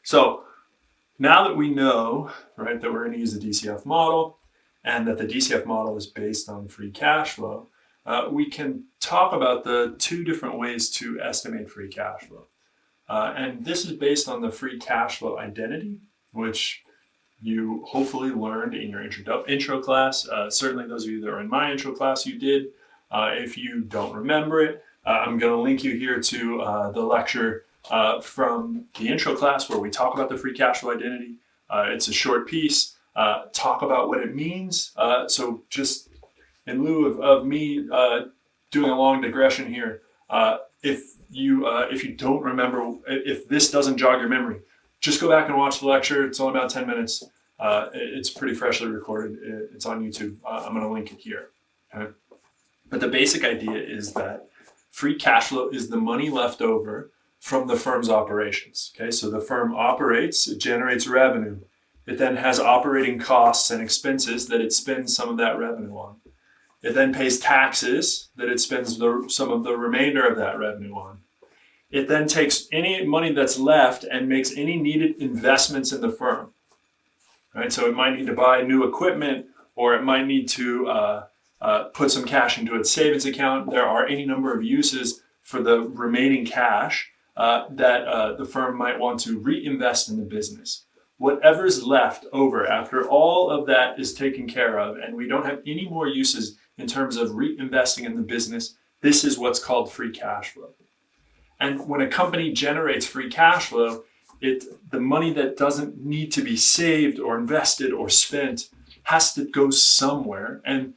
So now that we know, right, that we're going to use the DCF model and that the DCF model is based on free cash flow, we can talk about the two different ways to estimate free cash flow. And this is based on the free cash flow identity, which you hopefully learned in your intro class. Certainly those of you that are in my intro class, you did. If you don't remember it, I'm going to link you here to the lecture from the intro class where we talk about the free cash flow identity. It's a short piece, talk about what it means. So just in lieu of me doing a long digression here, if you don't remember, if this doesn't jog your memory, just go back and watch the lecture. It's only about 10 minutes. It's pretty freshly recorded. It's on YouTube. I'm going to link it here. Okay? But the basic idea is that free cash flow is the money left over from the firm's operations. Okay, so the firm operates, it generates revenue. It then has operating costs and expenses that it spends some of that revenue on. It then pays taxes that it spends some of the remainder of that revenue on. It then takes any money that's left and makes any needed investments in the firm. Right? So it might need to buy new equipment, or it might need to put some cash into its savings account. There are any number of uses for the remaining cash that the firm might want to reinvest in the business. Whatever's left over after all of that is taken care of, and we don't have any more uses in terms of reinvesting in the business, this is what's called free cash flow. And when a company generates free cash flow, the money that doesn't need to be saved or invested or spent has to go somewhere. And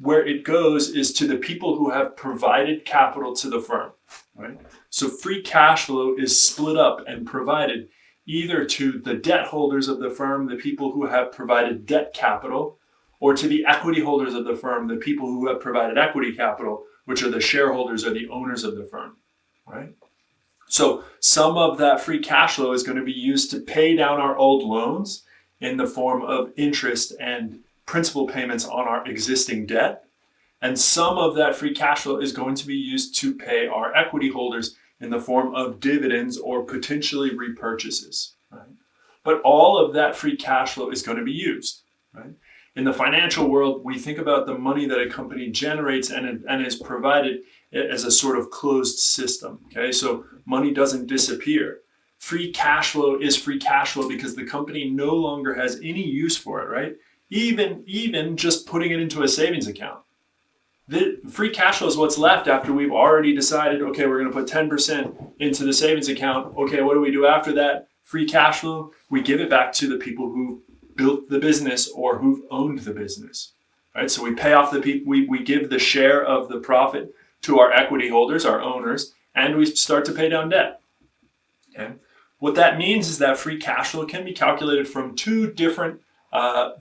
where it goes is to the people who have provided capital to the firm, right? So free cash flow is split up and provided either to the debt holders of the firm, the people who have provided debt capital, or to the equity holders of the firm, the people who have provided equity capital, which are the shareholders or the owners of the firm, right? So some of that free cash flow is going to be used to pay down our old loans in the form of interest and principal payments on our existing debt. And some of that free cash flow is going to be used to pay our equity holders in the form of dividends or potentially repurchases, right? But all of that free cash flow is going to be used, right? In the financial world, we think about the money that a company generates and is provided as a sort of closed system, okay? So money doesn't disappear. Free cash flow is free cash flow because the company no longer has any use for it, right? Even just putting it into a savings account. The free cash flow is what's left after we've already decided, okay, we're going to put 10% into the savings account. Okay, what do we do after that? Free cash flow, we give it back to the people who built the business or who've owned the business, right? So we pay off the people, we give the share of the profit to our equity holders, our owners, and we start to pay down debt, okay? What that means is that free cash flow can be calculated from two different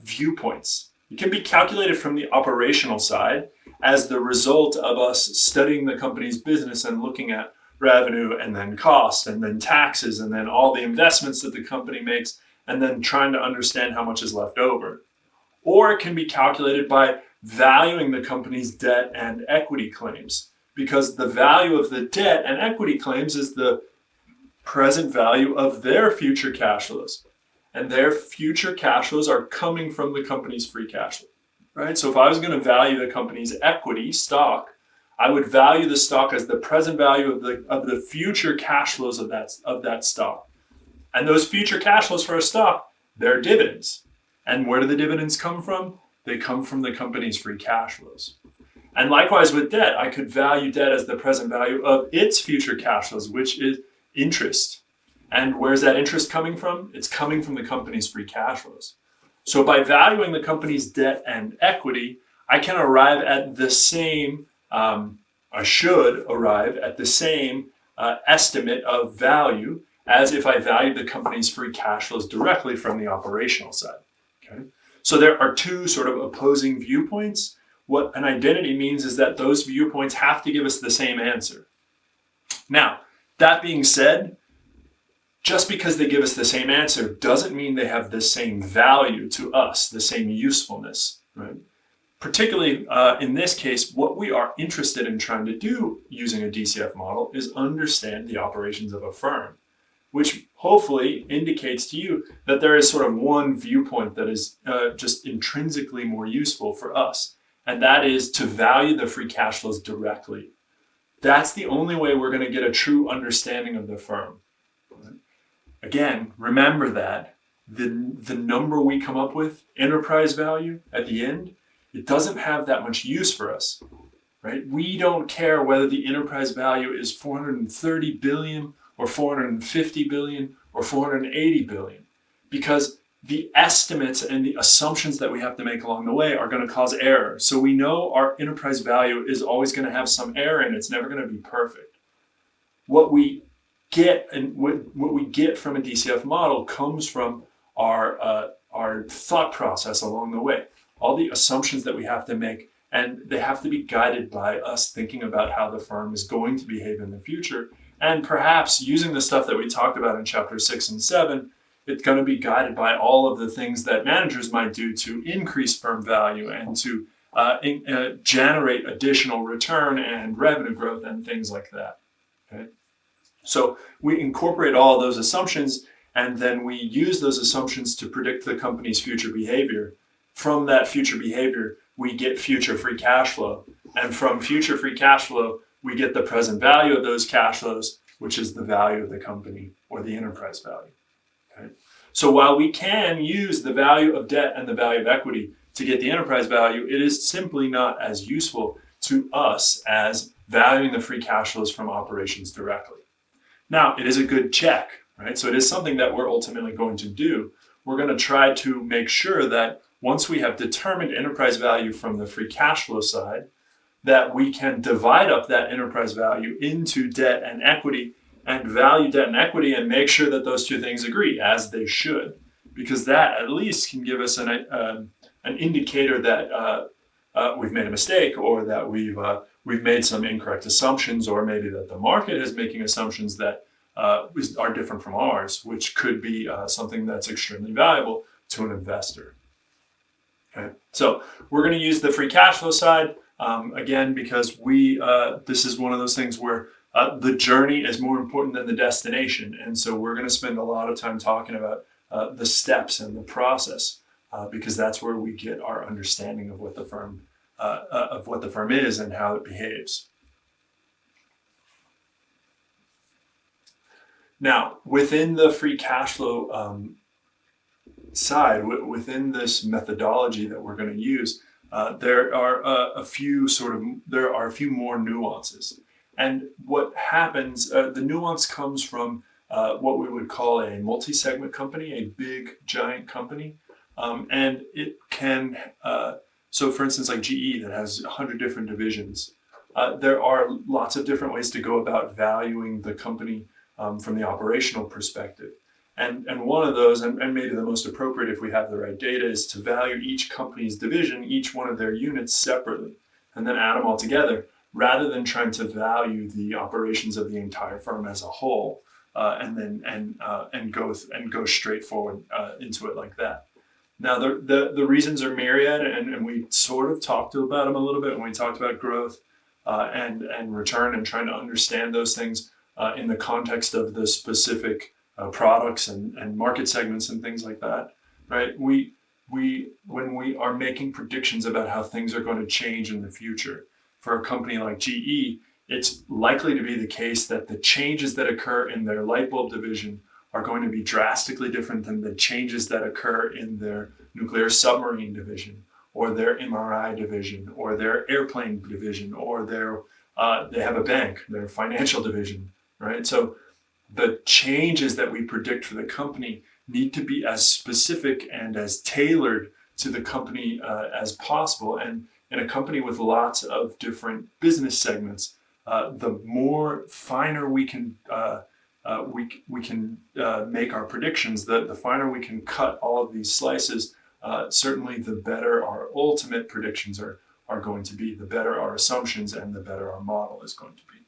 viewpoints. It can be calculated from the operational side as the result of us studying the company's business and looking at revenue and then cost and then taxes and then all the investments that the company makes and then trying to understand how much is left over. Or it can be calculated by valuing the company's debt and equity claims, because the value of the debt and equity claims is the present value of their future cash flows. And their future cash flows are coming from the company's free cash flow, right? So if I was going to value the company's equity stock, I would value the stock as the present value of the future cash flows of that stock. And those future cash flows for a stock, they're dividends. And where do the dividends come from? They come from the company's free cash flows. And likewise with debt, I could value debt as the present value of its future cash flows, which is interest. And where's that interest coming from? It's coming from the company's free cash flows. So by valuing the company's debt and equity, I can arrive at the same, I should arrive at the same estimate of value as if I valued the company's free cash flows directly from the operational side. Okay? So there are two sort of opposing viewpoints. What an identity means is that those viewpoints have to give us the same answer. Now, that being said, just because they give us the same answer doesn't mean they have the same value to us, the same usefulness, right? Particularly in this case, what we are interested in trying to do using a DCF model is understand the operations of a firm. which hopefully indicates to you that there is sort of one viewpoint that is just intrinsically more useful for us, and that is to value the free cash flows directly. That's the only way we're going to get a true understanding of the firm. Again, remember that the number we come up with, enterprise value at the end, it doesn't have that much use for us, right? We don't care whether the enterprise value is 430 billion or 450 billion or 480 billion, because the estimates and the assumptions that we have to make along the way are going to cause error. So we know our enterprise value is always going to have some error and it's never going to be perfect. What we get and what we get from a DCF model comes from our thought process along the way, all the assumptions that we have to make, and they have to be guided by us thinking about how the firm is going to behave in the future, and perhaps using the stuff that we talked about in chapter 6 and 7. It's going to be guided by all of the things that managers might do to increase firm value and to generate additional return and revenue growth and things like that. Okay? So we incorporate all those assumptions, and then we use those assumptions to predict the company's future behavior. From that future behavior, we get future free cash flow. And from future free cash flow, we get the present value of those cash flows, which is the value of the company or the enterprise value. Okay? So while we can use the value of debt and the value of equity to get the enterprise value, it is simply not as useful to us as valuing the free cash flows from operations directly. Now, it is a good check, right? So it is something that we're ultimately going to do. We're going to try to make sure that once we have determined enterprise value from the free cash flow side, that we can divide up that enterprise value into debt and equity and value debt and equity and make sure that those two things agree, as they should, because that at least can give us an indicator that we've made a mistake, or that we've made some incorrect assumptions, or maybe that the market is making assumptions that are different from ours, which could be something that's extremely valuable to an investor. Okay, so we're going to use the free cash flow side again, because this is one of those things where the journey is more important than the destination, and so we're going to spend a lot of time talking about the steps and the process, because that's where we get our understanding of what the firm is and how it behaves. Now, within the free cash flow side, within this methodology that we're going to use, there are a few more nuances. And what happens, the nuance comes from what we would call a multi-segment company, a big giant company, and it can. So, for instance, like GE, that has 100 different divisions. There are lots of different ways to go about valuing the company from the operational perspective. And one of those, and maybe the most appropriate if we have the right data, is to value each company's division, each one of their units separately, and then add them all together, rather than trying to value the operations of the entire firm as a whole, and go straight forward into it like that. Now, the reasons are myriad, and we sort of talked about them a little bit when we talked about growth and return, and trying to understand those things in the context of the specific products and market segments and things like that, right? When we are making predictions about how things are going to change in the future, for a company like GE, it's likely to be the case that the changes that occur in their light bulb division are going to be drastically different than the changes that occur in their nuclear submarine division, or their MRI division, or their airplane division, or they have a bank, their financial division, right? So the changes that we predict for the company need to be as specific and as tailored to the company as possible. And in a company with lots of different business segments, the more finer we can make our predictions, the finer we can cut all of these slices, certainly the better our ultimate predictions are going to be, the better our assumptions, and the better our model is going to be.